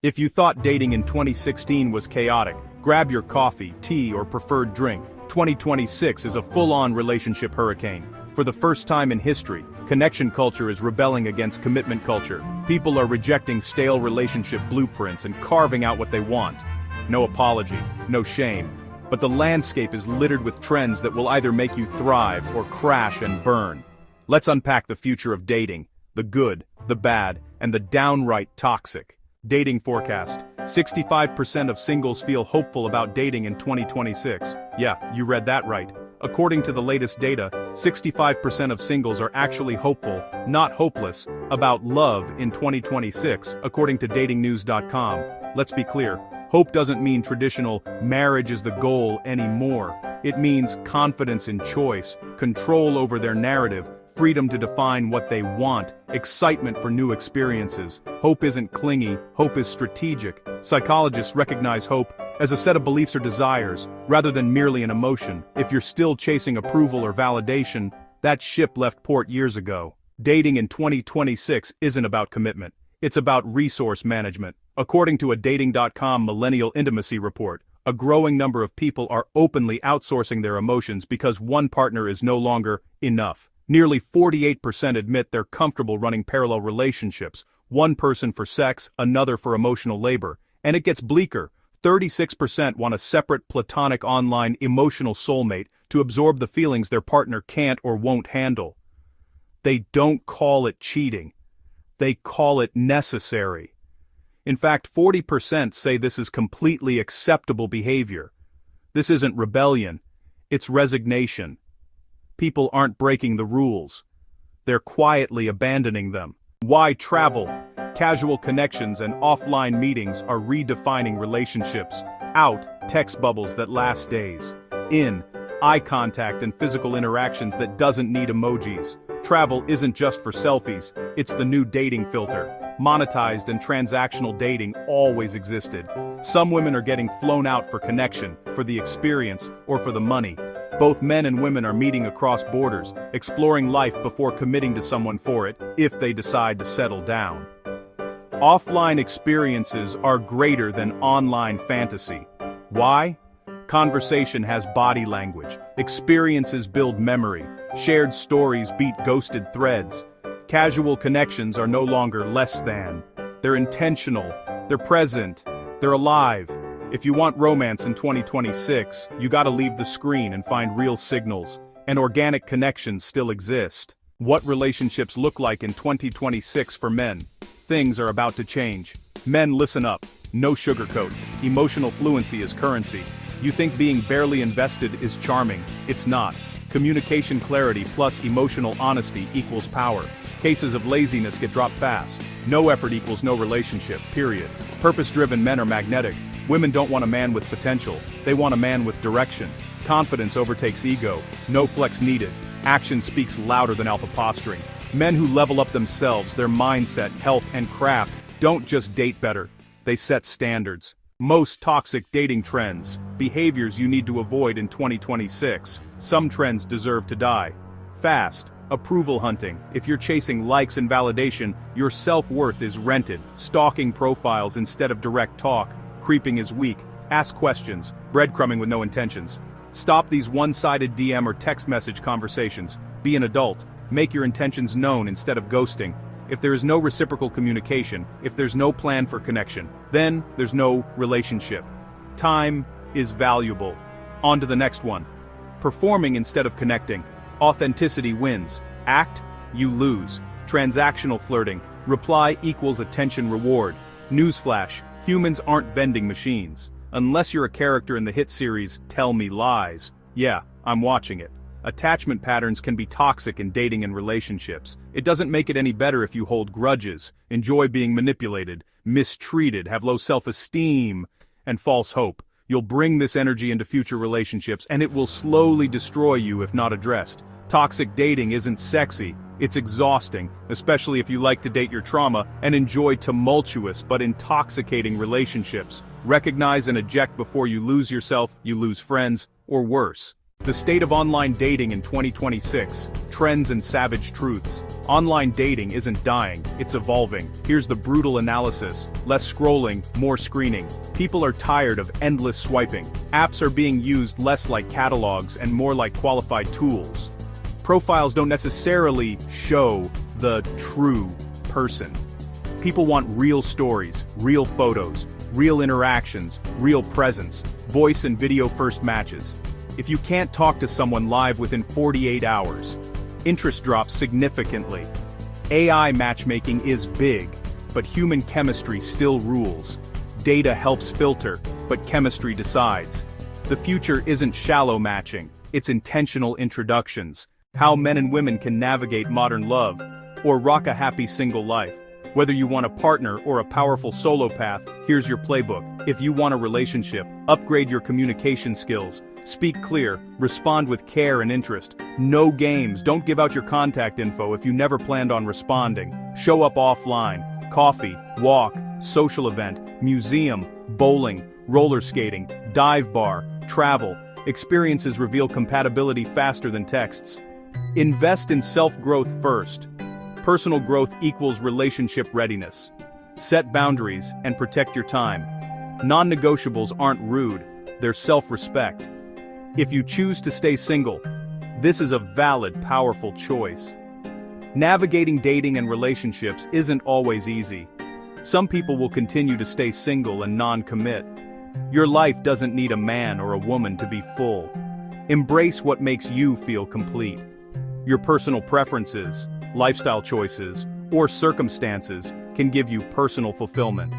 If you thought dating in 2016 was chaotic, grab your coffee, tea, or preferred drink. 2026 is a full-on relationship hurricane. For the first time in history, connection culture is rebelling against commitment culture. People are rejecting stale relationship blueprints and carving out what they want. No apology, no shame. But the landscape is littered with trends that will either make you thrive or crash and burn. Let's unpack the future of dating, the good, the bad, and the downright toxic. Dating forecast. 65% of singles feel hopeful about dating in 2026. Yeah, you read that right. According to the latest data, 65% of singles are actually hopeful, not hopeless, about love in 2026, according to datingnews.com. Let's be clear, hope doesn't mean traditional marriage is the goal anymore. It means confidence in choice, control over their narrative, freedom to define what they want, excitement for new experiences. Hope isn't clingy, hope is strategic. Psychologists recognize hope as a set of beliefs or desires, rather than merely an emotion. If you're still chasing approval or validation, that ship left port years ago. Dating in 2026 isn't about commitment. It's about resource management. According to a Dating.com Millennial Intimacy Report, a growing number of people are openly outsourcing their emotions because one partner is no longer enough. Nearly 48% admit they're comfortable running parallel relationships, one person for sex, another for emotional labor. And it gets bleaker. 36% want a separate platonic online emotional soulmate to absorb the feelings their partner can't or won't handle. They don't call it cheating. They call it necessary. In fact, 40% say this is completely acceptable behavior. This isn't rebellion. It's resignation. People aren't breaking the rules. They're quietly abandoning them. Why travel, casual connections, and offline meetings are redefining relationships. Out, text bubbles that last days. In, eye contact and physical interactions that doesn't need emojis. Travel isn't just for selfies, it's the new dating filter. Monetized and transactional dating always existed. Some women are getting flown out for connection, for the experience, or for the money. Both men and women are meeting across borders, exploring life before committing to someone for it, if they decide to settle down. Offline experiences are greater than online fantasy. Why? Conversation has body language, experiences build memory, shared stories beat ghosted threads. Casual connections are no longer less than. They're intentional, they're present, they're alive. If you want romance in 2026, you gotta leave the screen and find real signals, and organic connections still exist. What relationships look like in 2026 for men? Things are about to change. Men, listen up. No sugarcoat. Emotional fluency is currency. You think being barely invested is charming. It's not. Communication clarity plus emotional honesty equals power. Cases of laziness get dropped fast. No effort equals no relationship, period. Purpose-driven men are magnetic. Women don't want a man with potential. They want a man with direction. Confidence overtakes ego. No flex needed. Action speaks louder than alpha posturing. Men who level up themselves, their mindset, health, and craft don't just date better. They set standards. Most toxic dating trends, behaviors you need to avoid in 2026. Some trends deserve to die. Fast. Approval hunting. If you're chasing likes and validation, your self-worth is rented. Stalking profiles instead of direct talk. Creeping is weak. Ask questions. Breadcrumbing with no intentions. Stop these one-sided DM or text message conversations. Be an adult. Make your intentions known instead of ghosting. If there is no reciprocal communication, if there's no plan for connection, then there's no relationship. Time is valuable. On to the next one. Performing instead of connecting. Authenticity wins. Act, you lose. Transactional flirting. Reply equals attention reward. Newsflash. Humans aren't vending machines. Unless you're a character in the hit series, Tell Me Lies. Yeah, I'm watching it. Attachment patterns can be toxic in dating and relationships. It doesn't make it any better if you hold grudges, enjoy being manipulated, mistreated, have low self-esteem, and false hope. You'll bring this energy into future relationships, and it will slowly destroy you if not addressed. Toxic dating isn't sexy. It's exhausting, especially if you like to date your trauma and enjoy tumultuous but intoxicating relationships. Recognize and eject before you lose yourself, you lose friends, or worse. The state of online dating in 2026, trends and savage truths. Online dating isn't dying, it's evolving. Here's the brutal analysis. Less scrolling, more screening. People are tired of endless swiping. Apps are being used less like catalogs and more like qualified tools. Profiles don't necessarily show the true person. People want real stories, real photos, real interactions, real presence, voice and video first matches. If you can't talk to someone live within 48 hours, interest drops significantly. AI matchmaking is big, but human chemistry still rules. Data helps filter, but chemistry decides. The future isn't shallow matching, it's intentional introductions. How men and women can navigate modern love, or rock a happy single life. Whether you want a partner or a powerful solo path, here's your playbook. If you want a relationship, upgrade your communication skills. Speak clear, respond with care and interest. No games, don't give out your contact info if you never planned on responding. Show up offline. Coffee, walk, social event, museum, bowling, roller skating, dive bar, travel. Experiences reveal compatibility faster than texts. Invest in self-growth first. Personal growth equals relationship readiness. Set boundaries and protect your time. Non-negotiables aren't rude, they're self-respect. If you choose to stay single, this is a valid, powerful choice. Navigating dating and relationships isn't always easy. Some people will continue to stay single and non-commit. Your life doesn't need a man or a woman to be full. Embrace what makes you feel complete. Your personal preferences, lifestyle choices, or circumstances can give you personal fulfillment.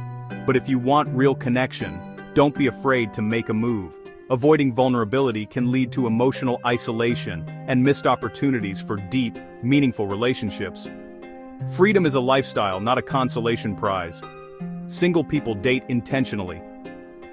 But if you want real connection, don't be afraid to make a move. Avoiding vulnerability can lead to emotional isolation and missed opportunities for deep, meaningful relationships. Freedom is a lifestyle, not a consolation prize. Single people date intentionally.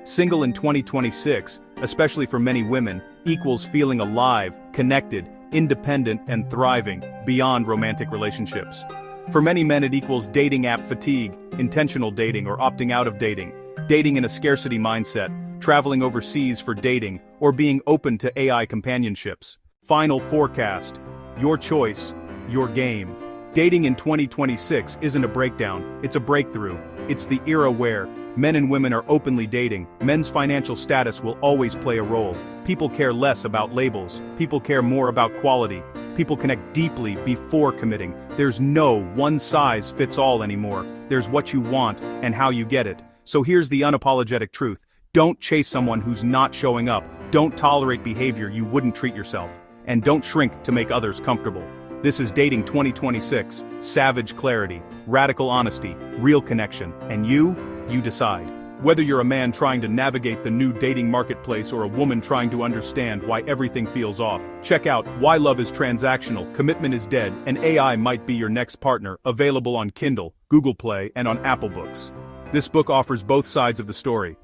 Single in 2026, especially for many women, equals feeling alive, connected, independent, and thriving beyond romantic relationships. For many men, it equals dating app fatigue, intentional dating, or opting out of dating, dating in a scarcity mindset, traveling overseas for dating, or being open to AI companionships. Final forecast. Your choice, your game. Dating in 2026 isn't a breakdown, it's a breakthrough. It's the era where men and women are openly dating. Men's financial status will always play a role. People care less about labels. People care more about quality. People connect deeply before committing. There's no one-size-fits-all anymore. There's what you want and how you get it. So here's the unapologetic truth. Don't chase someone who's not showing up. Don't tolerate behavior you wouldn't treat yourself. And don't shrink to make others comfortable. This is Dating 2026. Savage clarity, radical honesty, real connection. And you decide. Whether you're a man trying to navigate the new dating marketplace or a woman trying to understand why everything feels off, check out Why Love is Transactional, Commitment is Dead, and AI Might Be Your Next Partner, available on Kindle, Google Play, and on Apple Books. This book offers both sides of the story.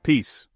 Peace.